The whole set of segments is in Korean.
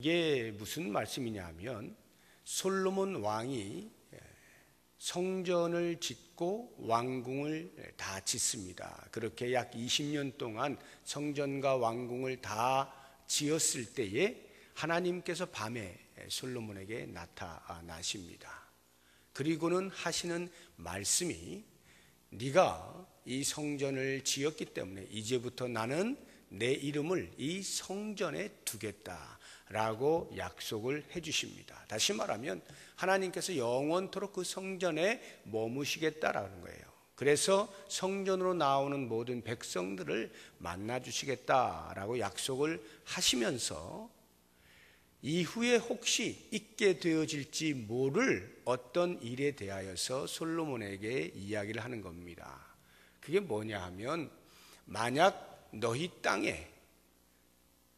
이게 무슨 말씀이냐 하면 솔로몬 왕이 성전을 짓고 왕궁을 다 짓습니다. 그렇게 약 20년 동안 성전과 왕궁을 다 지었을 때에 하나님께서 밤에 솔로몬에게 나타나십니다. 그리고는 하시는 말씀이 네가 이 성전을 지었기 때문에 이제부터 나는 내 이름을 이 성전에 두겠다라고 약속을 해주십니다. 다시 말하면 하나님께서 영원토록 그 성전에 머무시겠다라는 거예요. 그래서 성전으로 나오는 모든 백성들을 만나주시겠다라고 약속을 하시면서 이후에 혹시 있게 되어질지 모를 어떤 일에 대하여서 솔로몬에게 이야기를 하는 겁니다. 그게 뭐냐 하면 만약 너희 땅에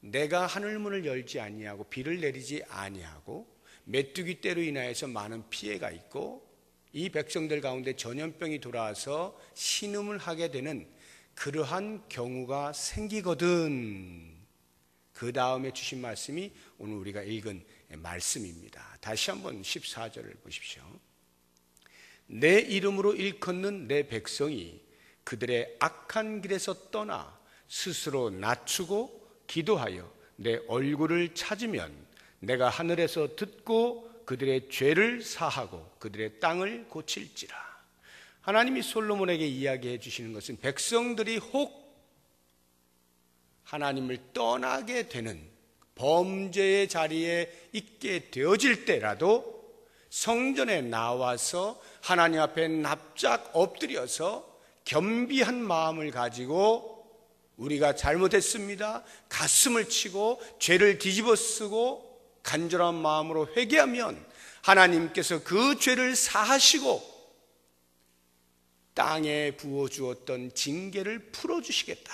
내가 하늘문을 열지 아니하고 비를 내리지 아니하고 메뚜기 떼로 인하여서 많은 피해가 있고 이 백성들 가운데 전염병이 돌아와서 신음을 하게 되는 그러한 경우가 생기거든. 그 다음에 주신 말씀이 오늘 우리가 읽은 말씀입니다. 다시 한번 14절을 보십시오. 내 이름으로 일컫는 내 백성이 그들의 악한 길에서 떠나 스스로 낮추고 기도하여 내 얼굴을 찾으면 내가 하늘에서 듣고 그들의 죄를 사하고 그들의 땅을 고칠지라. 하나님이 솔로몬에게 이야기해 주시는 것은 백성들이 혹 하나님을 떠나게 되는 범죄의 자리에 있게 되어질 때라도 성전에 나와서 하나님 앞에 납작 엎드려서 겸비한 마음을 가지고 우리가 잘못했습니다, 가슴을 치고 죄를 뒤집어 쓰고 간절한 마음으로 회개하면 하나님께서 그 죄를 사하시고 땅에 부어주었던 징계를 풀어주시겠다,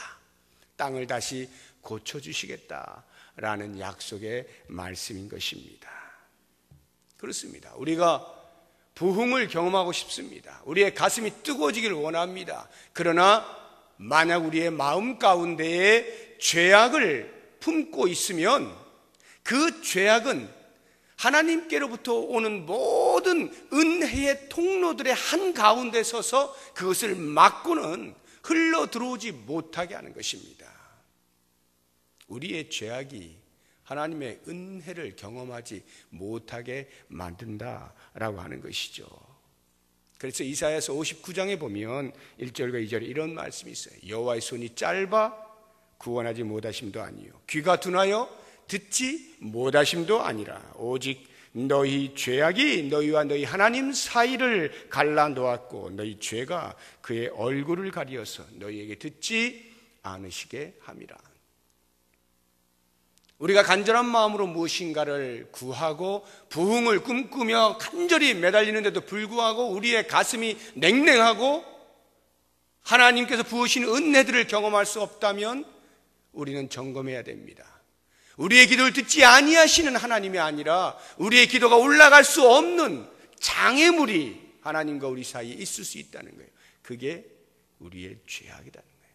땅을 다시 고쳐주시겠다라는 약속의 말씀인 것입니다. 그렇습니다. 우리가 부흥을 경험하고 싶습니다. 우리의 가슴이 뜨거워지기를 원합니다. 그러나 만약 우리의 마음 가운데에 죄악을 품고 있으면 그 죄악은 하나님께로부터 오는 모든 은혜의 통로들의 한가운데 서서 그것을 막고는 흘러 들어오지 못하게 하는 것입니다. 우리의 죄악이 하나님의 은혜를 경험하지 못하게 만든다라고 하는 것이죠. 그래서 이사야서 59장에 보면 1절과 2절에 이런 말씀이 있어요. 여호와의 손이 짧아 구원하지 못하심도 아니요 귀가 둔하여 듣지 못하심도 아니라 오직 너희 죄악이 너희와 너희 하나님 사이를 갈라 놓았고 너희 죄가 그의 얼굴을 가리어서 너희에게 듣지 않으시게 함이라. 우리가 간절한 마음으로 무엇인가를 구하고 부흥을 꿈꾸며 간절히 매달리는데도 불구하고 우리의 가슴이 냉랭하고 하나님께서 부으신 은혜들을 경험할 수 없다면 우리는 점검해야 됩니다. 우리의 기도를 듣지 아니하시는 하나님이 아니라 우리의 기도가 올라갈 수 없는 장애물이 하나님과 우리 사이에 있을 수 있다는 거예요. 그게 우리의 죄악이라는 거예요.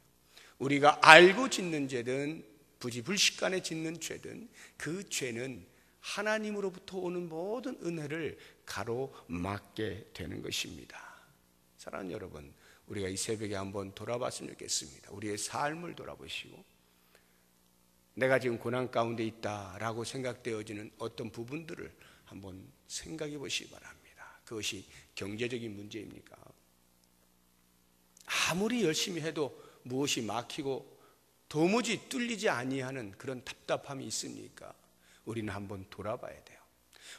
우리가 알고 짓는 죄든 부지불식간에 짓는 죄든 그 죄는 하나님으로부터 오는 모든 은혜를 가로막게 되는 것입니다. 사랑하는 여러분, 우리가 이 새벽에 한번 돌아봤으면 좋겠습니다. 우리의 삶을 돌아보시고 내가 지금 고난 가운데 있다라고 생각되어지는 어떤 부분들을 한번 생각해 보시기 바랍니다. 그것이 경제적인 문제입니까? 아무리 열심히 해도 무엇이 막히고 도무지 뚫리지 아니하는 그런 답답함이 있습니까? 우리는 한번 돌아봐야 돼요.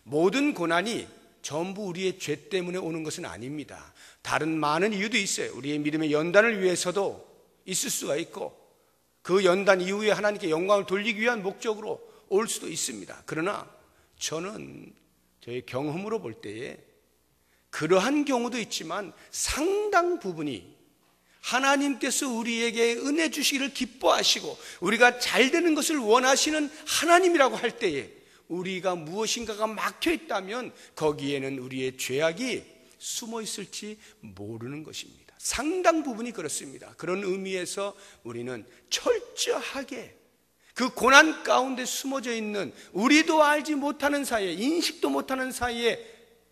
모든 고난이 전부 우리의 죄 때문에 오는 것은 아닙니다. 다른 많은 이유도 있어요. 우리의 믿음의 연단을 위해서도 있을 수가 있고 그 연단 이후에 하나님께 영광을 돌리기 위한 목적으로 올 수도 있습니다. 그러나 저는 저의 경험으로 볼 때에 그러한 경우도 있지만 상당 부분이 하나님께서 우리에게 은혜 주시기를 기뻐하시고 우리가 잘 되는 것을 원하시는 하나님이라고 할 때에 우리가 무엇인가가 막혀 있다면 거기에는 우리의 죄악이 숨어 있을지 모르는 것입니다. 상당 부분이 그렇습니다. 그런 의미에서 우리는 철저하게 그 고난 가운데 숨어져 있는 우리도 알지 못하는 사이에, 인식도 못하는 사이에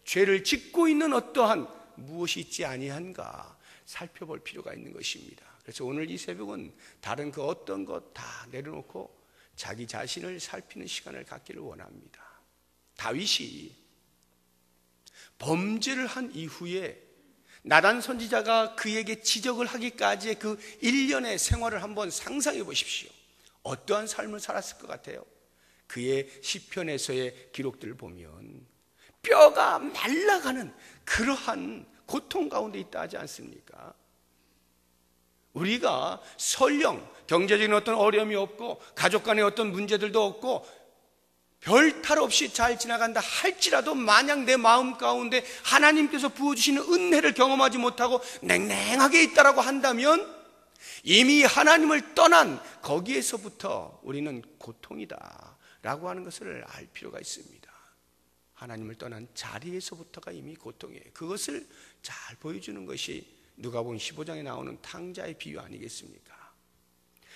죄를 짓고 있는 어떠한 무엇이 있지 아니한가 살펴볼 필요가 있는 것입니다. 그래서 오늘 이 새벽은 다른 그 어떤 것 다 내려놓고 자기 자신을 살피는 시간을 갖기를 원합니다. 다윗이 범죄를 한 이후에 나단 선지자가 그에게 지적을 하기까지의 그 1년의 생활을 한번 상상해 보십시오. 어떠한 삶을 살았을 것 같아요? 그의 시편에서의 기록들을 보면 뼈가 말라가는 그러한 고통 가운데 있다 하지 않습니까? 우리가 설령 경제적인 어떤 어려움이 없고 가족 간의 어떤 문제들도 없고 별 탈 없이 잘 지나간다 할지라도 만약 내 마음 가운데 하나님께서 부어주시는 은혜를 경험하지 못하고 냉랭하게 있다라고 한다면 이미 하나님을 떠난 거기에서부터 우리는 고통이다 라고 하는 것을 알 필요가 있습니다. 하나님을 떠난 자리에서부터가 이미 고통이에요. 그것을 잘 보여주는 것이 누가복음 15장에 나오는 탕자의 비유 아니겠습니까?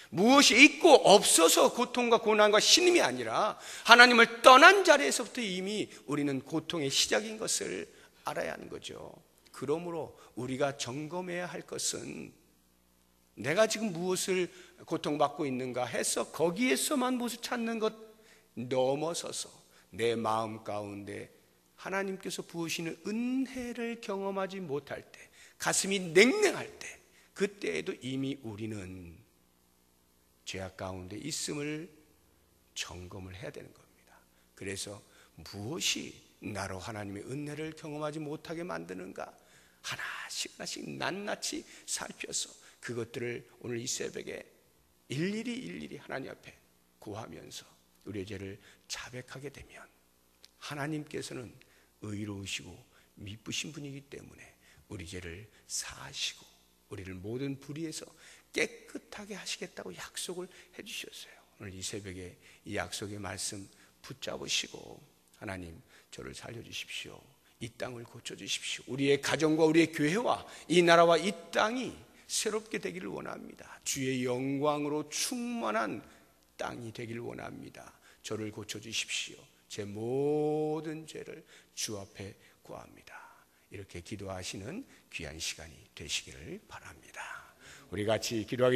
무엇이 있고 없어서 고통과 고난과 신임이 아니라 하나님을 떠난 자리에서부터 이미 우리는 고통의 시작인 것을 알아야 하는 거죠. 그러므로 우리가 점검해야 할 것은 내가 지금 무엇을 고통받고 있는가 해서 거기에서만 무엇을 찾는 것 넘어서서 내 마음 가운데 하나님께서 부으시는 은혜를 경험하지 못할 때, 가슴이 냉랭할 때, 그때에도 이미 우리는 죄악 가운데 있음을 점검을 해야 되는 겁니다. 그래서 무엇이 나로 하나님의 은혜를 경험하지 못하게 만드는가 하나씩 하나씩 낱낱이 살펴서 그것들을 오늘 이 새벽에 일일이 하나님 앞에 구하면서 우리의 죄를 자백하게 되면 하나님께서는 의로우시고 미쁘신 분이기 때문에 우리 죄를 사하시고 우리를 모든 불의에서 깨끗하게 하시겠다고 약속을 해주셨어요. 오늘 이 새벽에 이 약속의 말씀 붙잡으시고 하나님 저를 살려주십시오. 이 땅을 고쳐주십시오. 우리의 가정과 우리의 교회와 이 나라와 이 땅이 새롭게 되기를 원합니다. 주의 영광으로 충만한 땅이 되기를 원합니다. 저를 고쳐주십시오. 제 모든 죄를 주 앞에 구합니다. 이렇게 기도하시는 귀한 시간이 되시기를 바랍니다. 우리 같이 기도하기